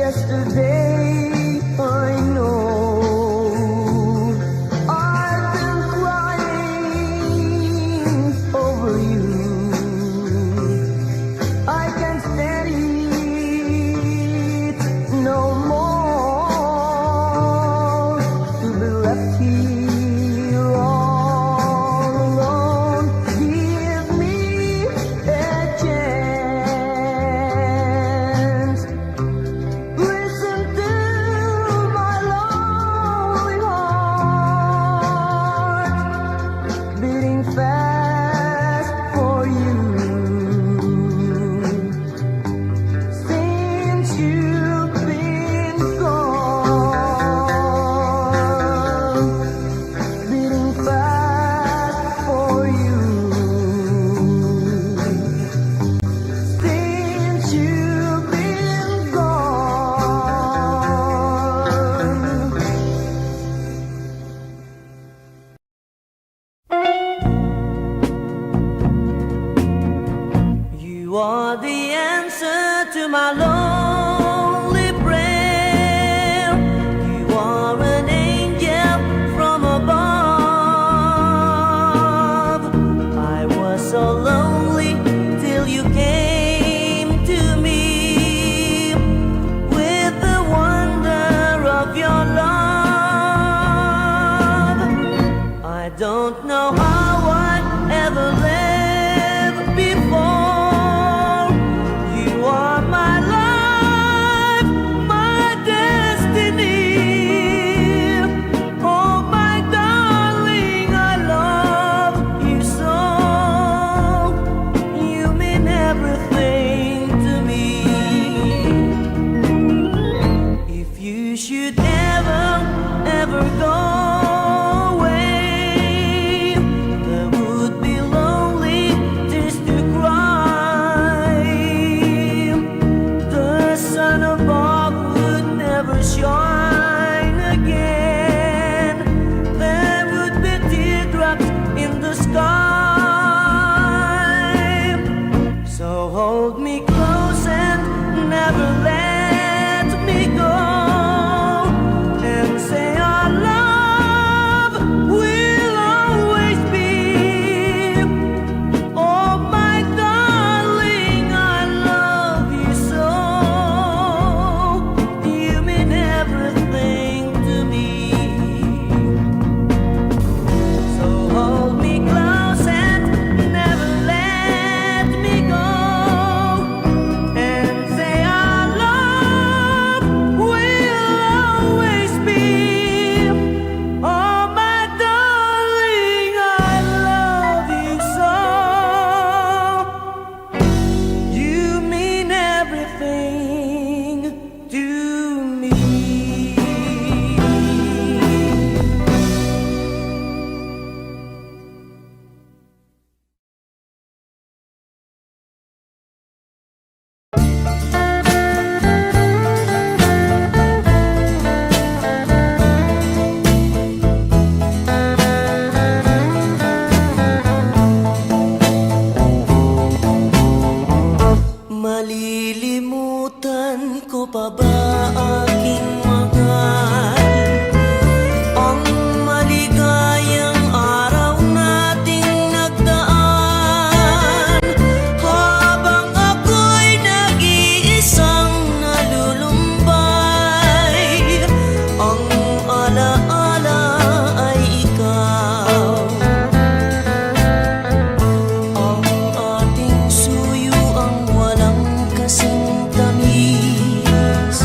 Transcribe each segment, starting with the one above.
Yesterday I know I've been crying over you. I can't stand it no more to be left here all alone. Give me a chance. Listen to my lonely heart beating fast for you. Since you've been gone, beating fast for you. Since you've been gone. You are the answer to my lonely prayer. You are an angel from above. I was so lonely till you came to me with the wonder of your love. I don't know how I ever lived before. You are my life, my destiny. Oh my darling, I love you so. You mean everything to me. If you should ever go away, there would be lonely tears to cry. The sun above would never shine again. There would be teardrops in the sky. So hold me close and never let me go, and say our love will always be. Oh my darling, I love you so. You mean everything to me. So hold me close and never let me go, and say our love will always be. Oh my darling, I love you so. You mean everything to me. Malilimutan ko pa ba aking mahal ang maligayang araw nating nagdaan, habang ako'y nag-iisang nalulumbay. Ang alaala ay ikaw, ang ating suyo ang walang kasing tamis.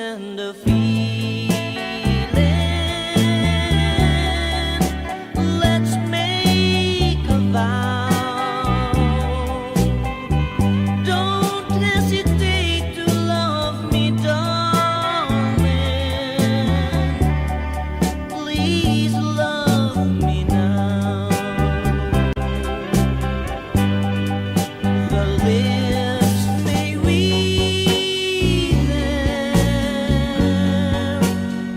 tender feeling. Let's make a vow. Don't hesitate to love me, darling. Please love me now. The lips may weave there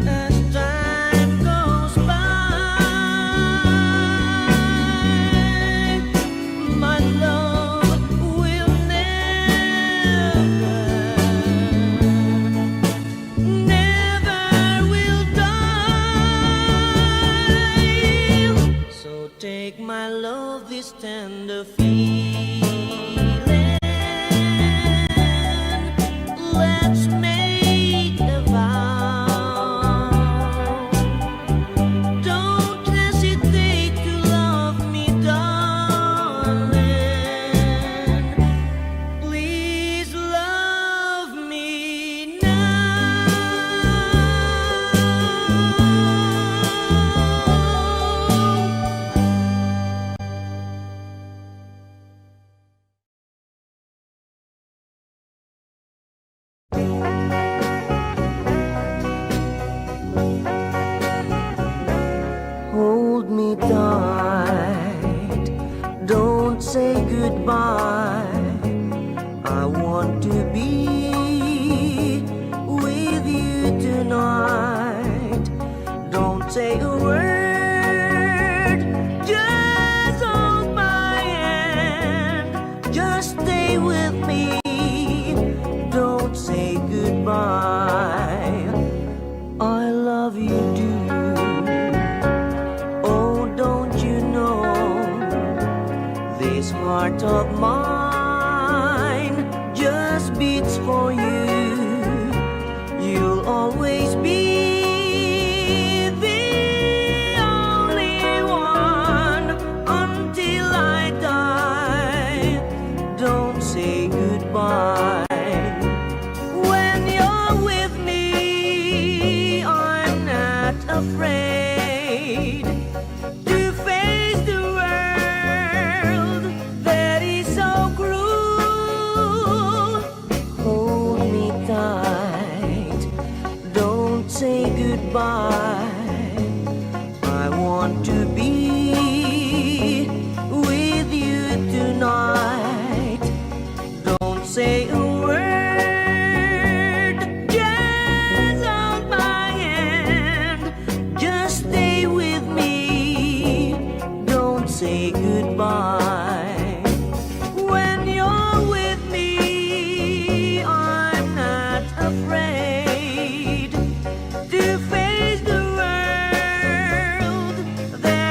as time goes by. My love will never will die. So take my love, this tender feeling. Let's make a vow. Don't hesitate to love me, darling. Please love me now. Hold me tight, don't say goodbye. I want to be with you tonight. Don't say a word, just hold my hand. Just stay with me, don't say goodbye. I love you, do. Oh, don't you know, this heart of mine just beats for you. You'll always be the only one until I die. Don't say goodbye. When you're with me, I'm not afraid to face the world that is so cruel. Hold me tight, don't say goodbye. I want to be with you tonight. Don't say a word, just hold my hand. Just stay with me, don't say goodbye. When you're with me, I'm not afraid to face the world that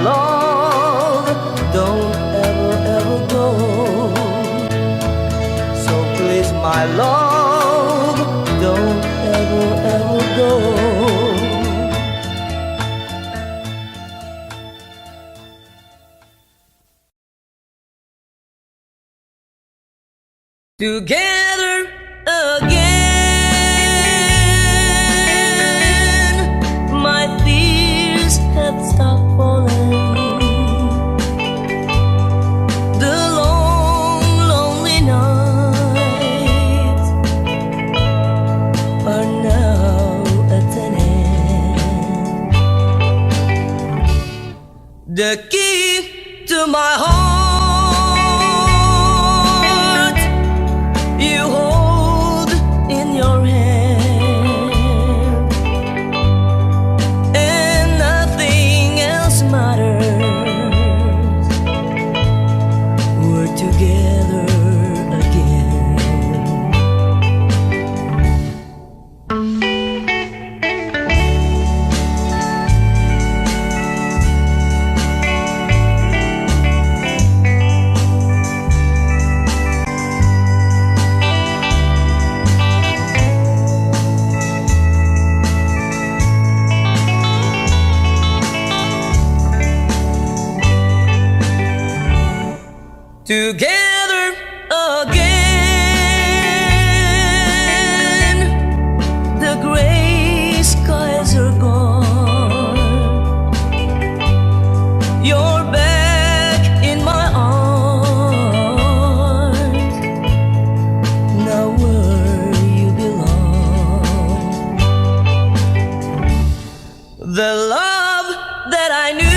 love, don't ever, ever go. So please, my love, don't ever, ever go. Together again, my fears have stopped falling. The long, lonely nights are now at an end. The key to my heart you hold in your hand, and nothing else matters. We're together again. Together again, the gray skies are gone. You're back in my arms, now where you belong. The love that I knew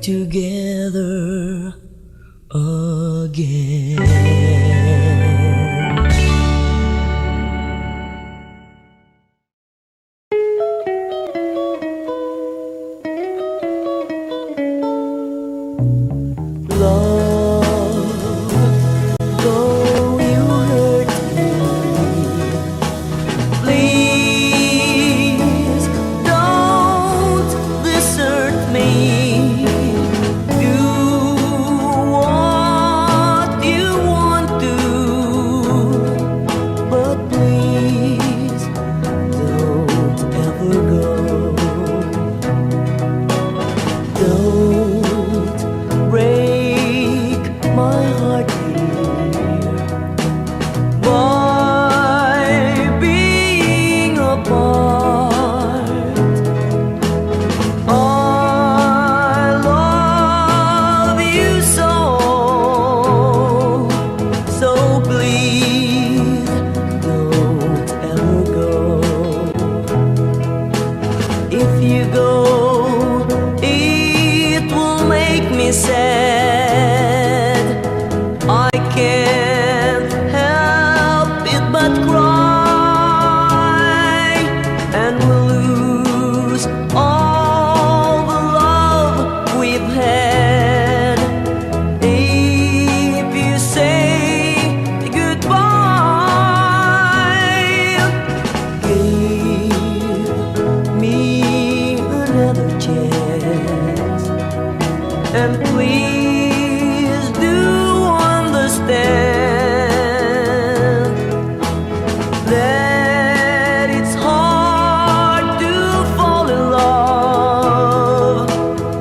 together again. Love, though you hurt me, please don't desert me. Sad, I can't help it but cry, and we'll lose all the love we've had if you say goodbye. Give me another chance, and please do understand that it's hard to fall in love.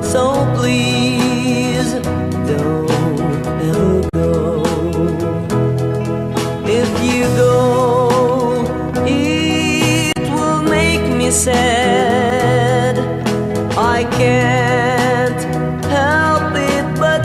So please don't ever go. If you go, it will make me sad. I can't help it but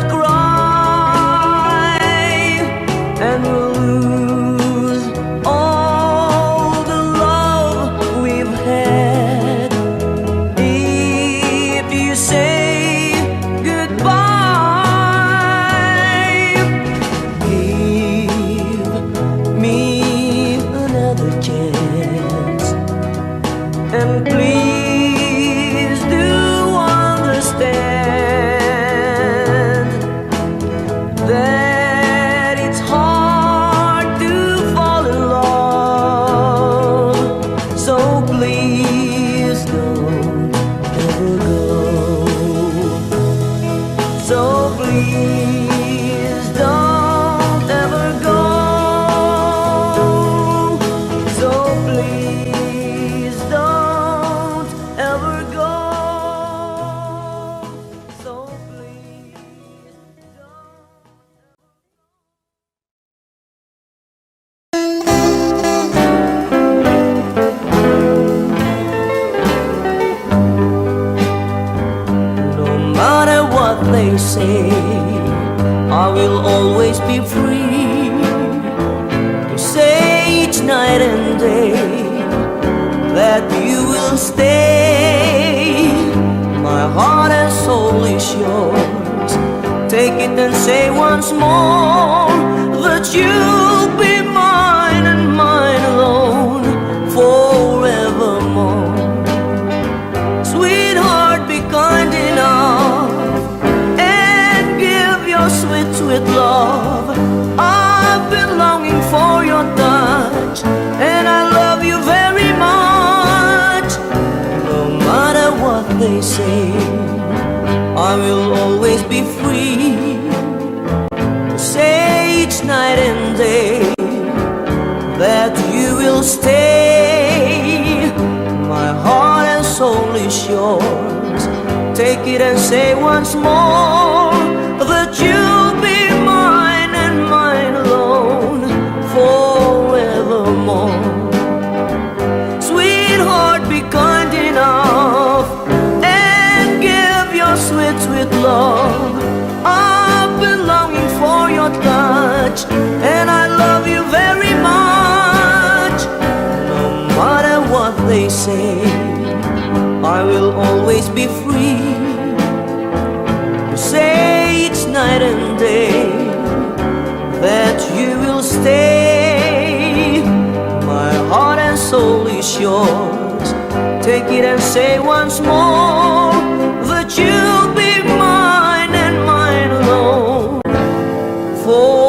they say, I will always be free to say each night and day that you will stay. My heart and soul is yours. Take it and say once more that you'll be mine and mine alone forevermore. Sweetheart, be kind enough and give your sweet, sweet love. I've been longing for your touch, and I love you very much. No matter what they say, I will always be free to say each night and day that you will stay. My heart and soul is yours. Take it and say once more that you'll be mine and mine alone forevermore. Sweetheart, be kind enough and give your sweet, sweet love. I've been longing for your touch, and I love you very much. No matter what they say, I will always be free to say each night and day that you will stay. My heart and soul is yours. Take it and say once more that you'll be mine and mine alone forevermore.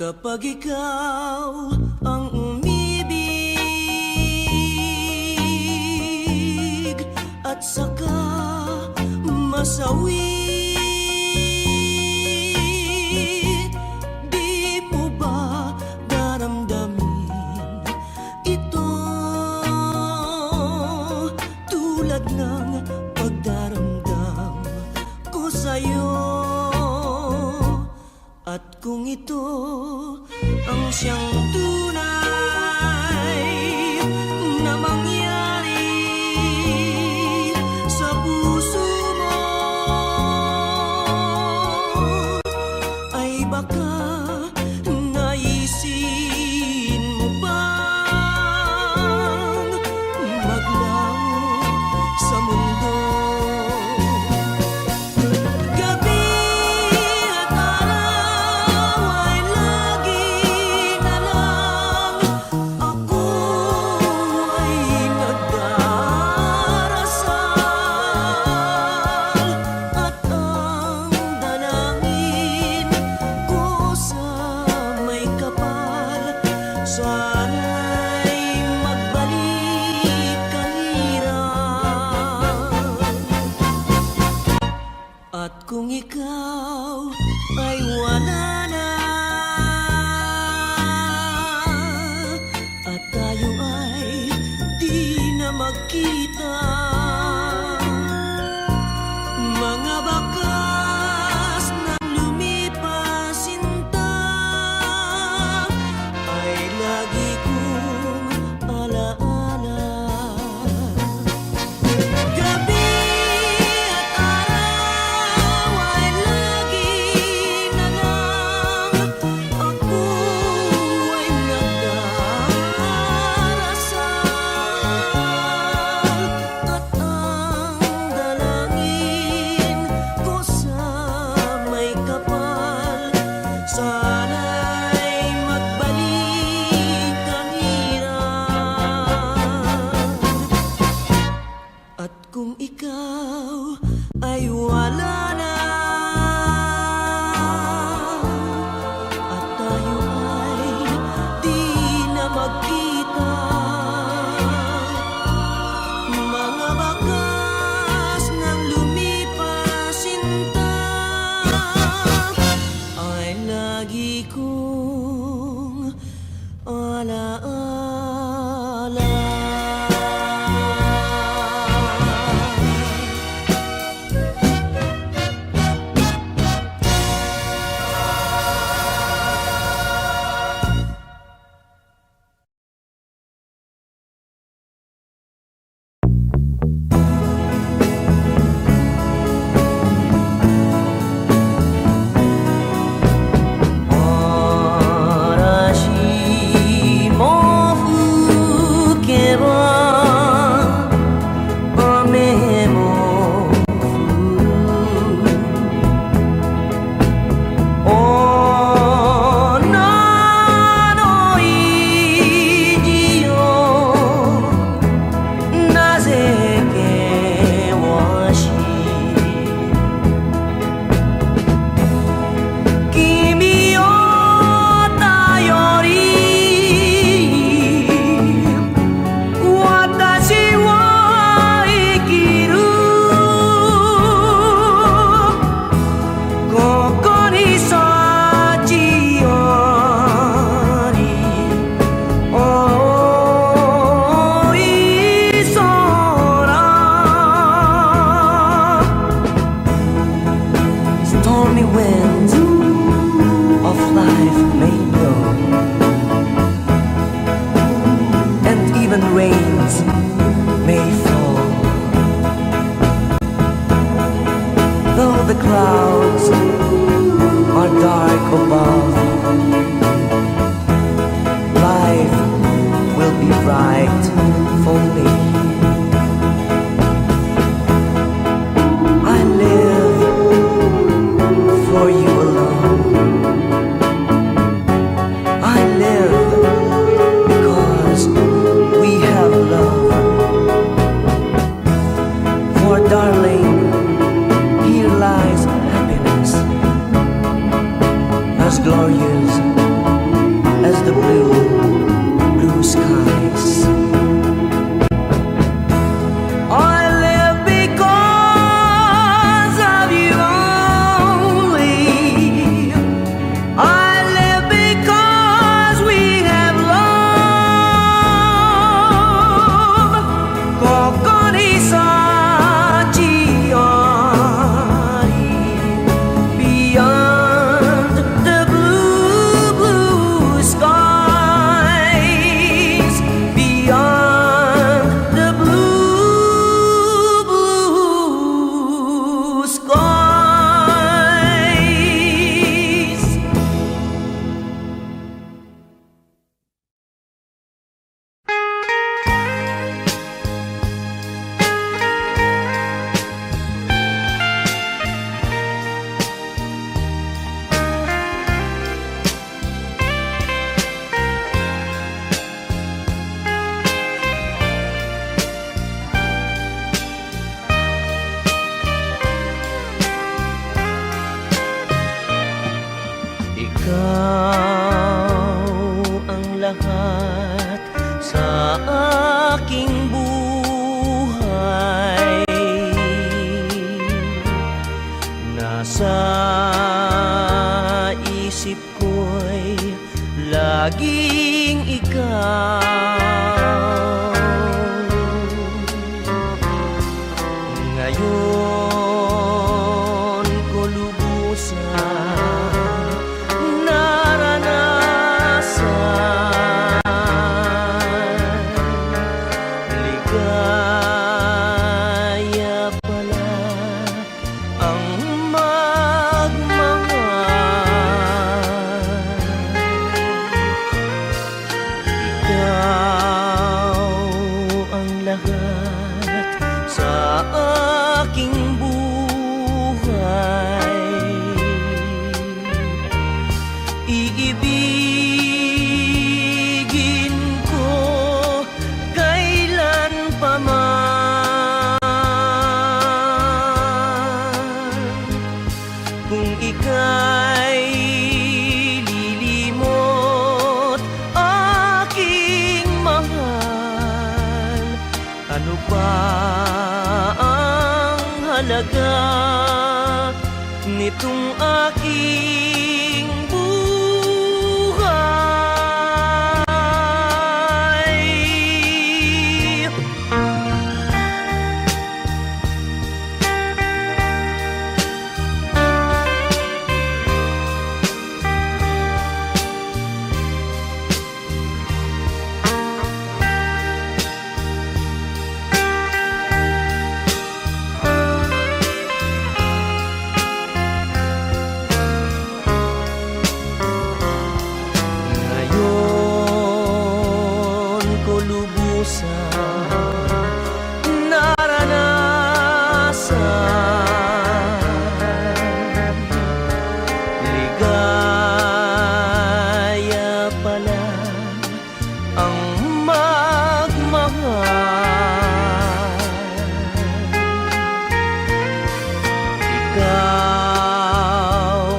Kapag ikaw ang umibig at saka masawi, di mo ba daramdamin ito tulad ng pagdaramdam ko sa'yo? At kung ito ang siyang tunay na mangyari sa puso mo, ay baka naisin mo bang maglaho sa mundo? At kung ikaw ay wala na at tayo ay di na magkita, mga bakas ng lumipas sinta ay lagi kong alaala. Gabi kung ikaw ay wala na at tayo ay di na magkita, mga bakas ng may fall. Though the clouds are dark above, life will be bright for me. I live for you alone. I live because we have love. For darling, here lies happiness, as glorious as the blue skies. I live because of you only. I live because we have love. Kokonisa beyond the blue, blue skies, beyond the blue, blue skies. Ikaw ang lahat sa aking buhay. Nasa isip ko'y laging ikaw. Ngayon ko lubusan naranasan ligaya pala ang magmahal. Ikaw ang lahat sa aking buhay. Iibigin ko kailan pa man. Kung ika'y lilimot, aking mahal, ano pa ang halaga nitong aking buhay? Ngayon ko lubusan naranasan ligaya pala ang magmahal. Ikaw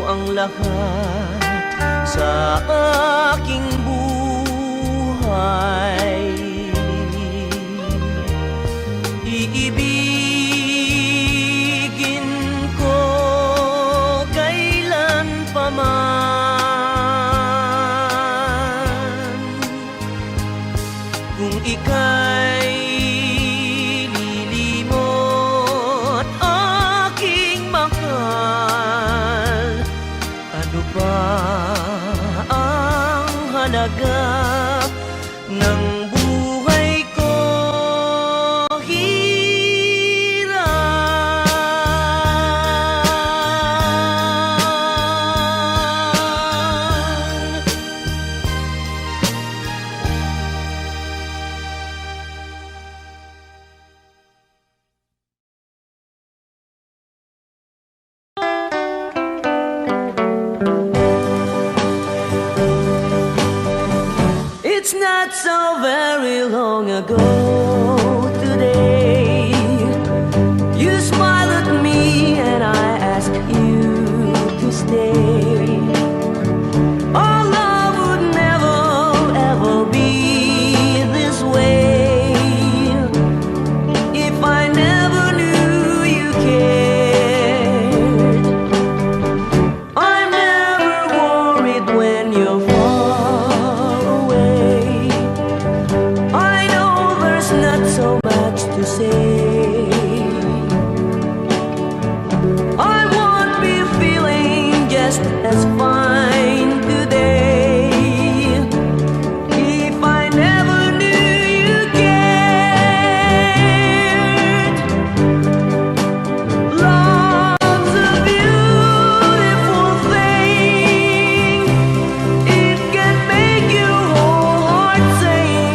ang lahat sa aking buhay. Iibigin ko kailan pa man. Kung ika'y lilimot, aking mahal, ano ba ang halaga ng buhay ko? It's not so very long ago today. You smile at me and I ask you to stay. Our love would never ever be this way if I never knew you cared. I'm never worried when you're far away. I know there's not so much to say. I won't be feeling just as fine today if I never knew you cared. Love's a beautiful thing. It can make your whole heart sing.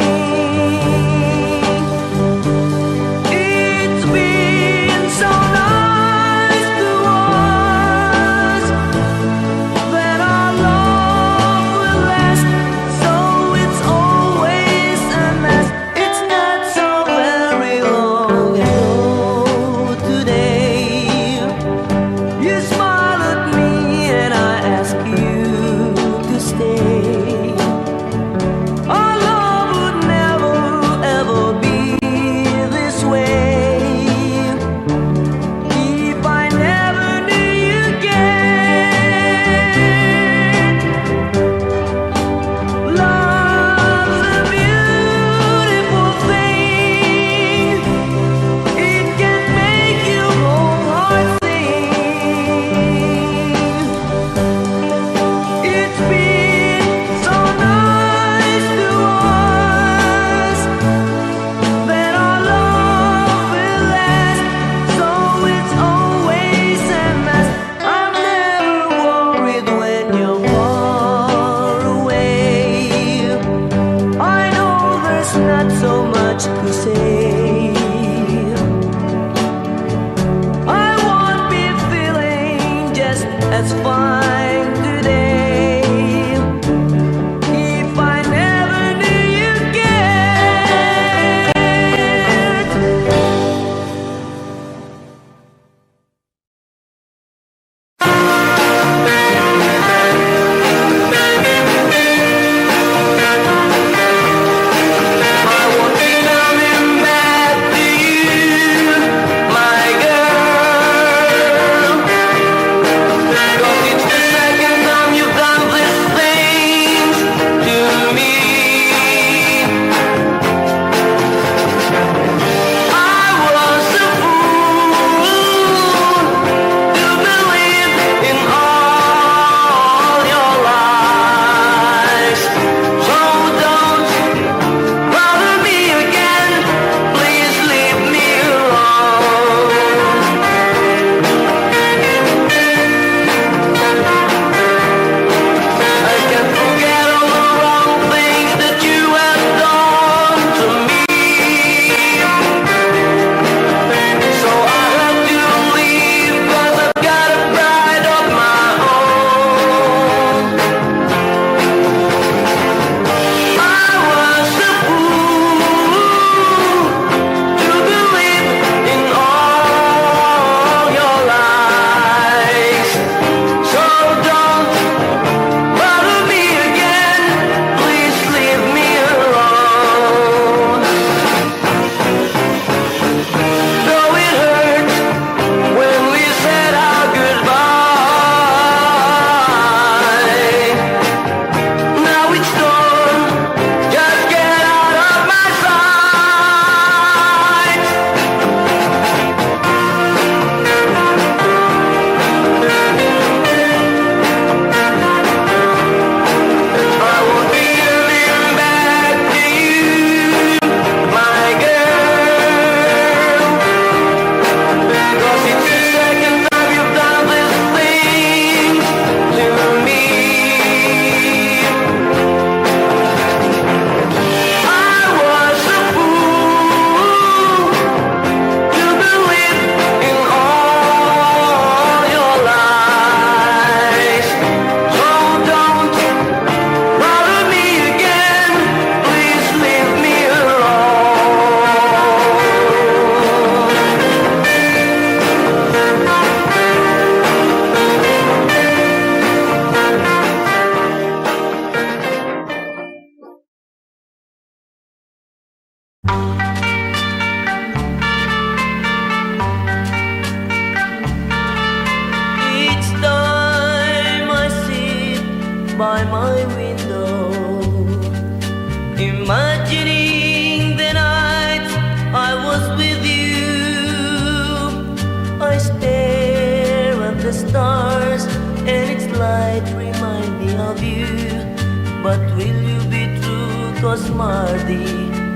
'cause Marty,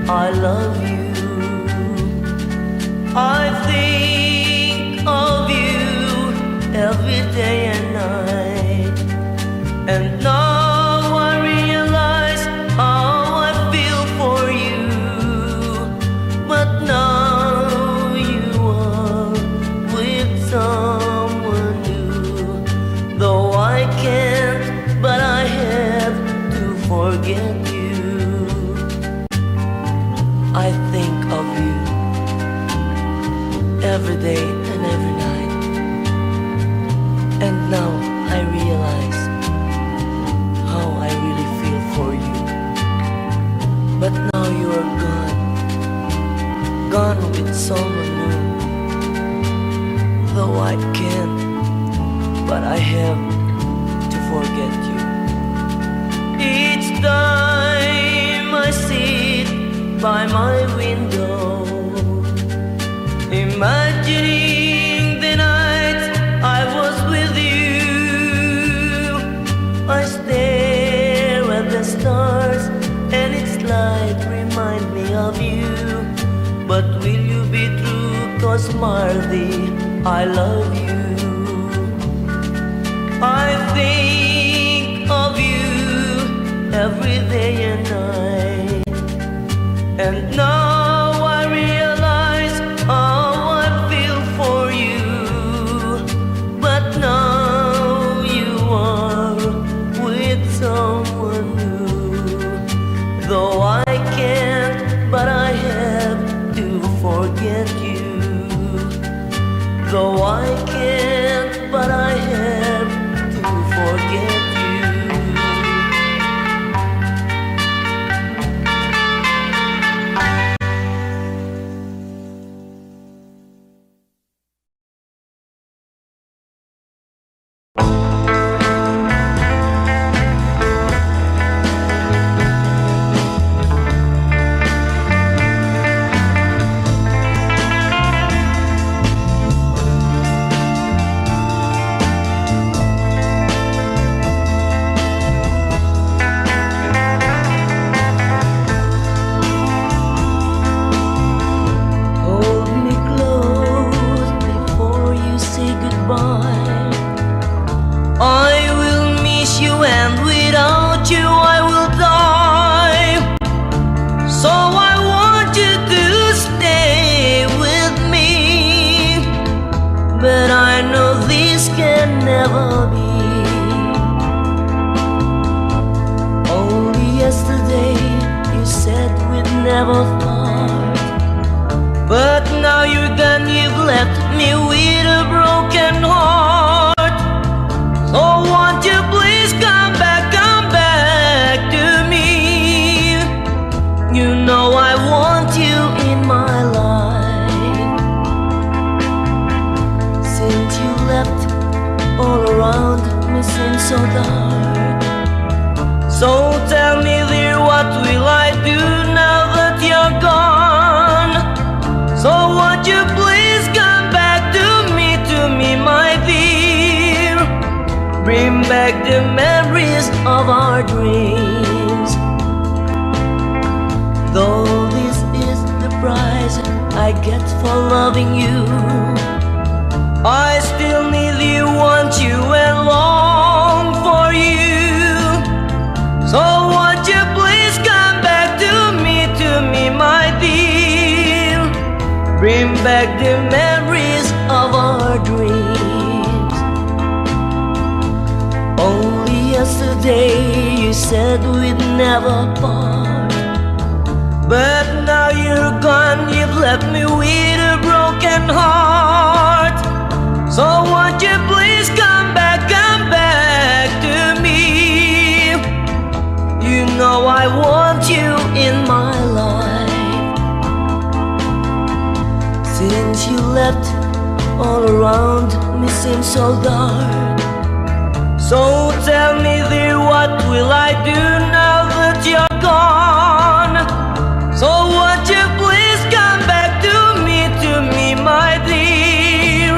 I love you. I think of you every day and night, and now I realize how I feel for you. But now you are with someone new. Though I can't, but I have to forget you. I think of you every day and every night, and now I realize how I really feel for you. But now you are gone with someone new. Though I can't, but I have to forget you. Each time I sit by my window, imagining the night I was with you, I stare at the stars and its light remind me of you. But will you be true? 'Cause Marty, I love you. I think of you every day and night, and now I realize how I feel for you. But now you are with someone new. Though I can't, but I have to forget you. Though I can't, but I have to forget you. Never thought, but now you're gone, you've left me with a broken heart. So won't you please come back to me? You know I want you in my life. Since you left, all around me seems so dark. So tell me dear, what will I do now that you're gone? So won't you please come back to me, my dear? Bring back the memories of our dreams. Though this is the price I get for loving you, I still need you, want you, and long for you. So won't you please come back to me, my dear? Bring back the memories of our dreams. Only yesterday you said we'd never part, but now you're gone, you've left me with a broken heart. So won't you please come back to me? You know I want you in my life. Since you left, all around me seems so dark. So tell me dear, what will I do now that you're gone? So won't you please come back to me, my dear?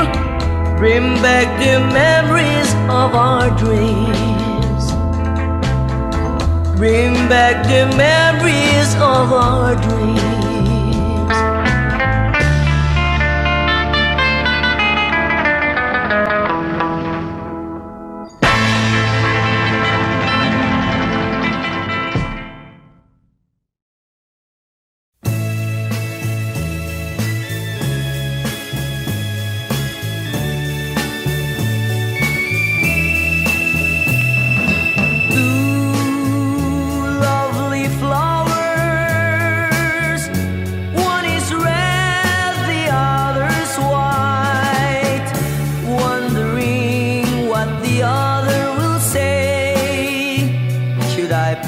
Bring back the memories of our dreams. bring back the memories of our dreams.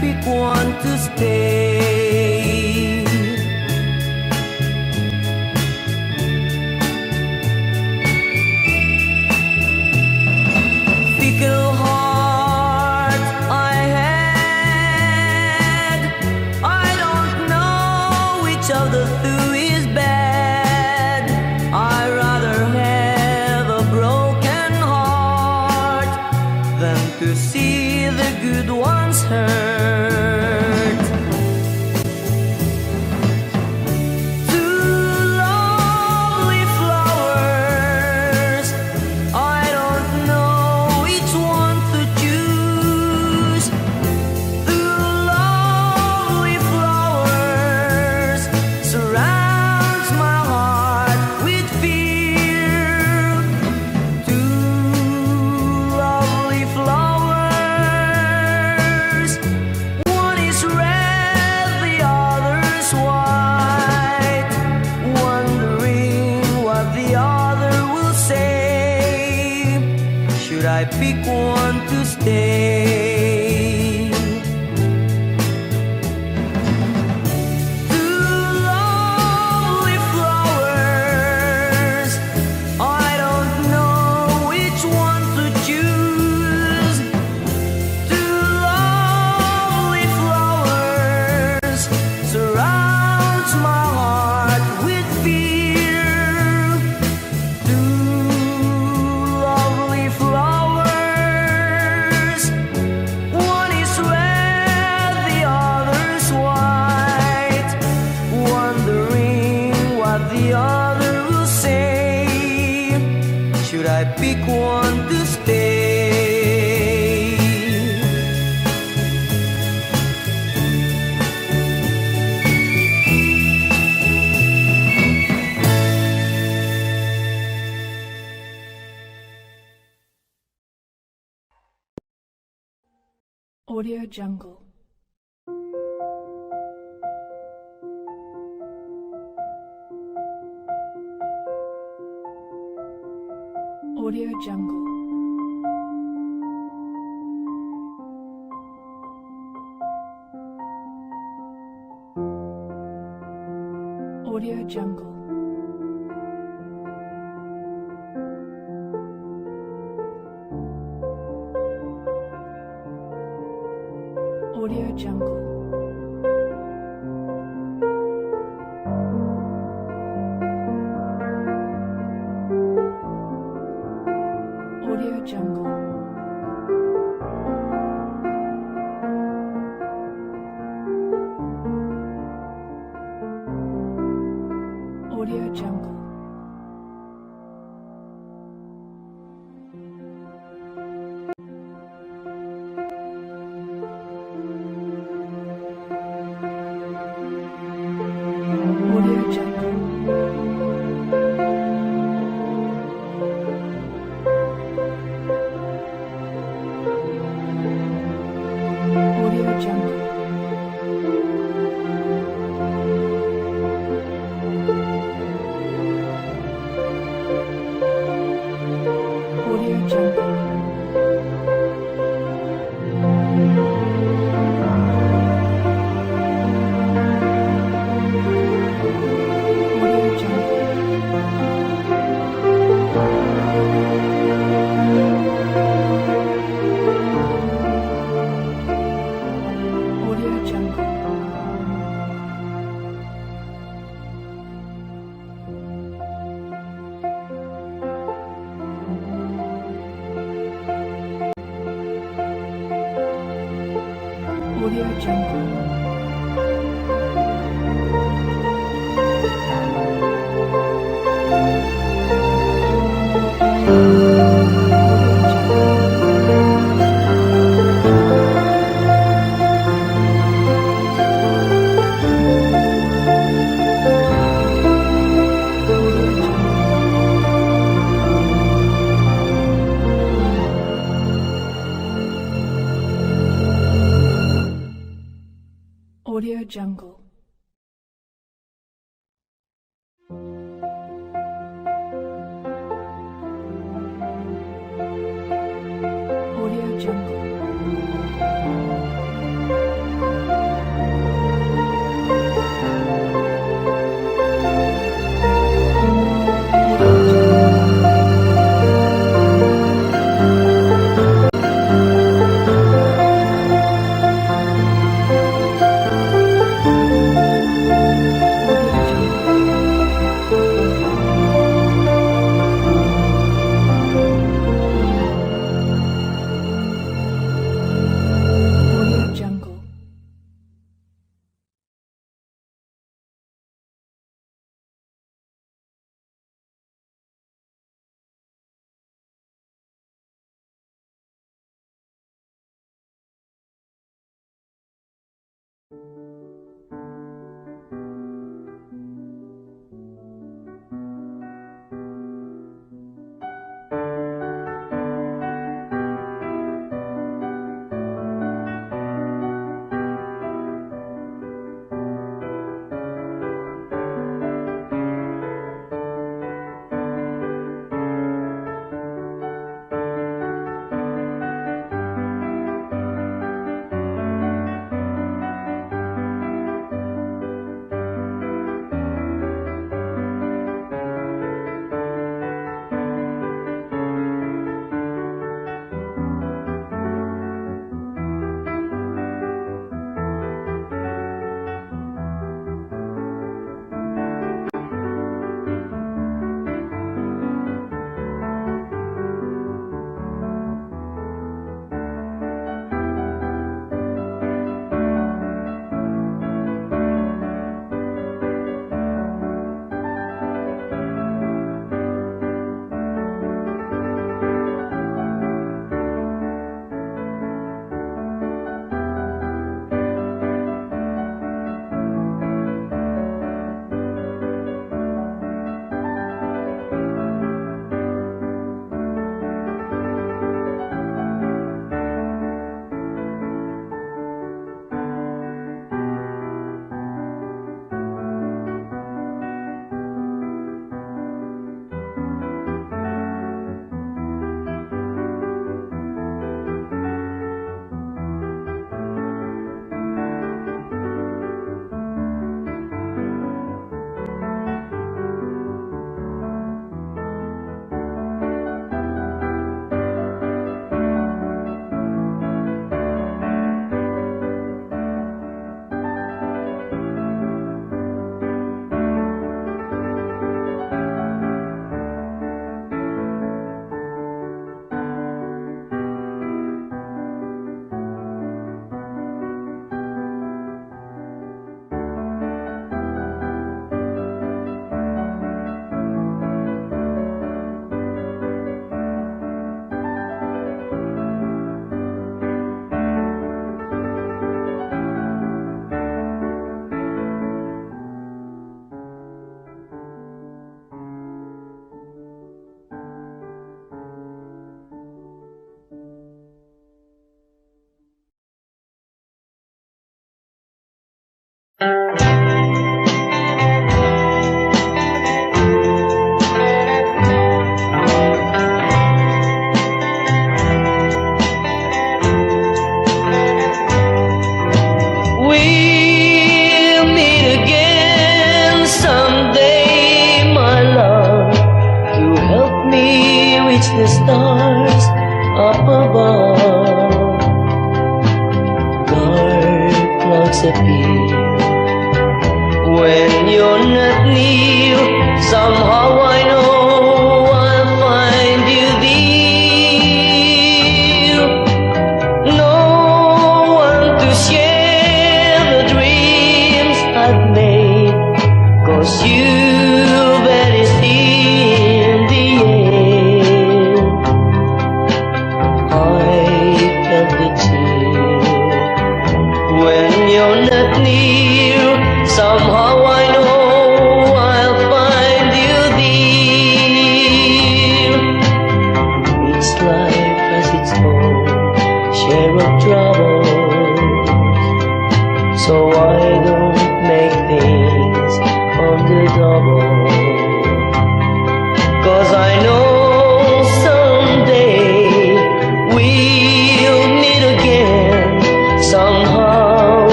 Pick one to stay. Fickle heart I had, I don't know which of the two is bad. I'd rather have a broken heart than to see the good ones hurt. I pick one to stay. Two lovely flowers, I don't know which one to choose. Two lovely flowers surrounds my heart with fear. Two lovely flowers, the other will say. Should I pick one to stay? Audio Jungle. Audio Jungle. Audio Jungle. Audio Jungle. Audio Jungle. Audio Jungle. Audio Jungle. Audio Jungle. Audio Jungle. Audio Jungle. Audio Jungle. Audio Jungle.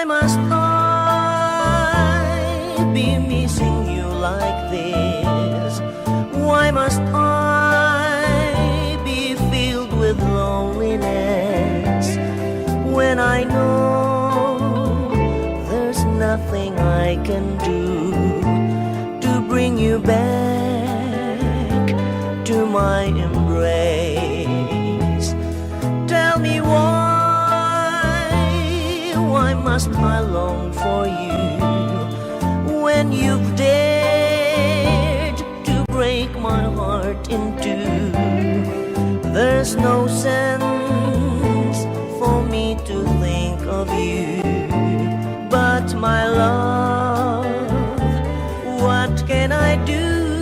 Why must I be missing you like this? Why must I be filled with loneliness when I know there's nothing I can do to bring you back to my embrace? Tell me why must I long for you when you've dared to break my heart in two? There's no sense for me to think of you, but my love, what can I do?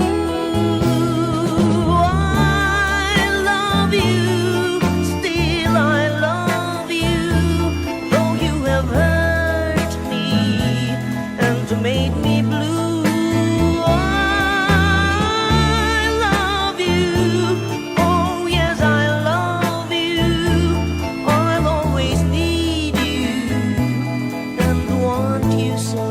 I love you, still I love you, though you have hurt me and made me blue. I love you, oh yes I love you, I'll always need you and want you so.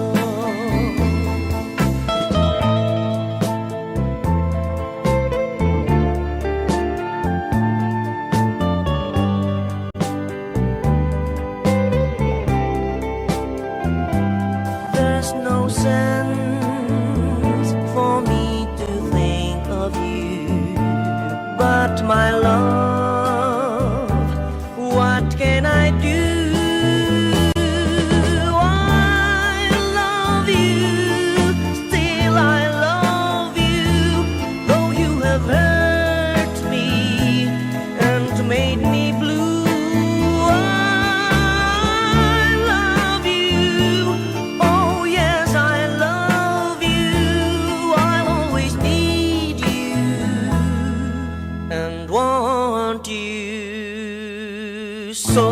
There's no sense for me to think of you, but my love, what can I do? I love you, still I love you, though you have hurt me and made me blue. I love you, oh yes I love you, I'll always need you and want you so.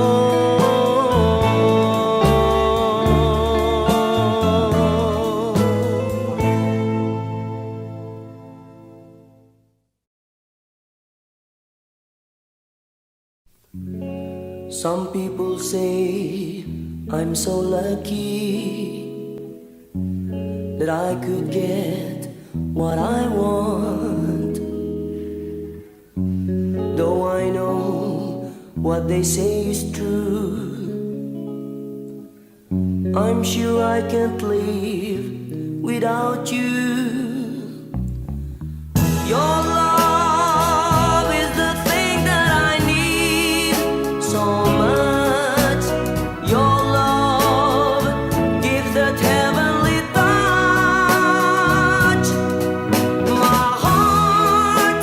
Some people say I'm so lucky that I could get what I want, though I know what they say is true. I'm sure I can't live without you. Your love is the thing that I need so much. Your love gives that heavenly touch. My heart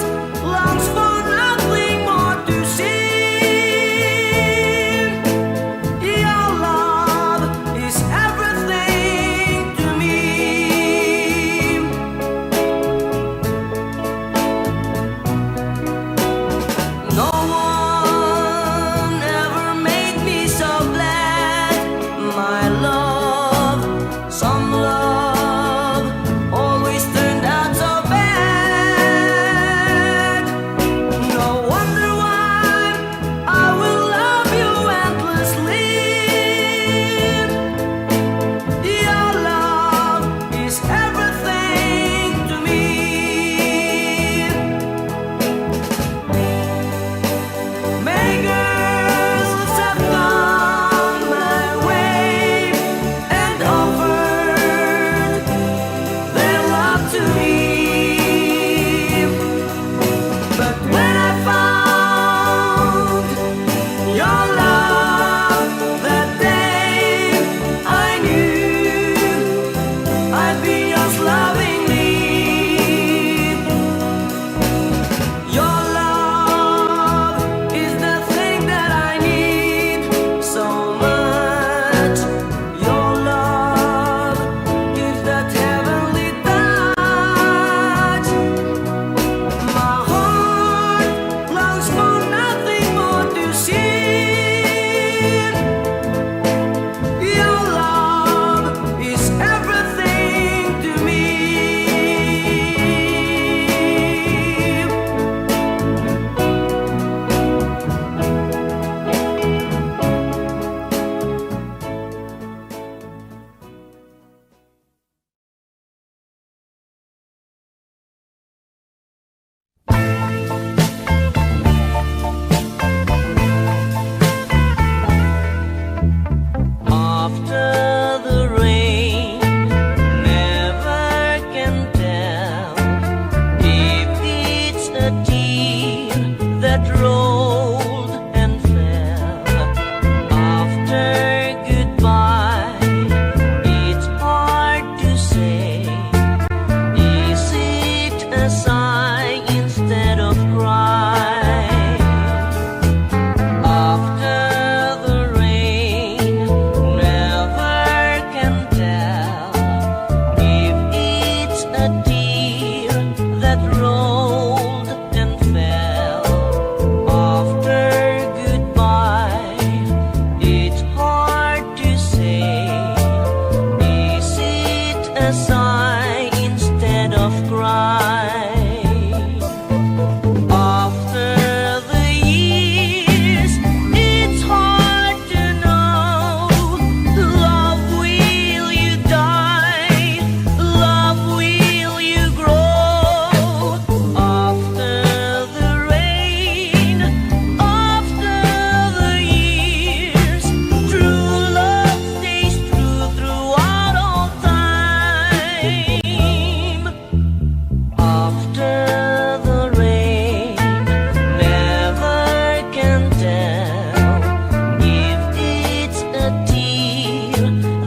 longs for nothing more to see. Your love is everything to me.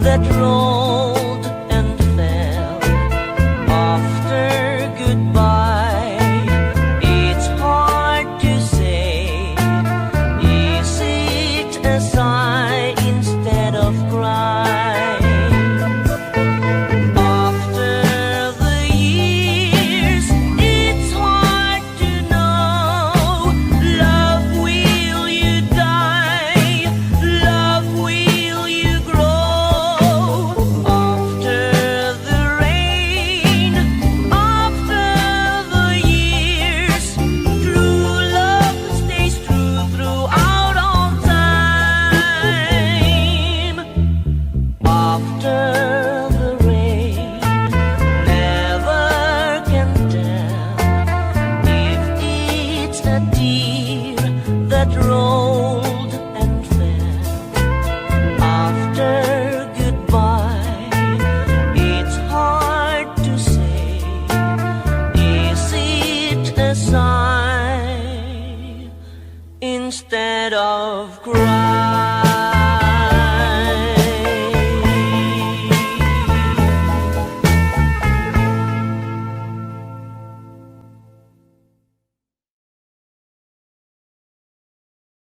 that rolled and fell after goodbye. It's hard to say, is it a sigh instead of cry? After the years, it's hard to know. Love, will you die? Love, will you grow? After the rain, after the years, true love stays true throughout all time. After the rain, never can tell if it's a tear that rolled and fell after goodbye. It's hard to say, is it a sigh instead of cry?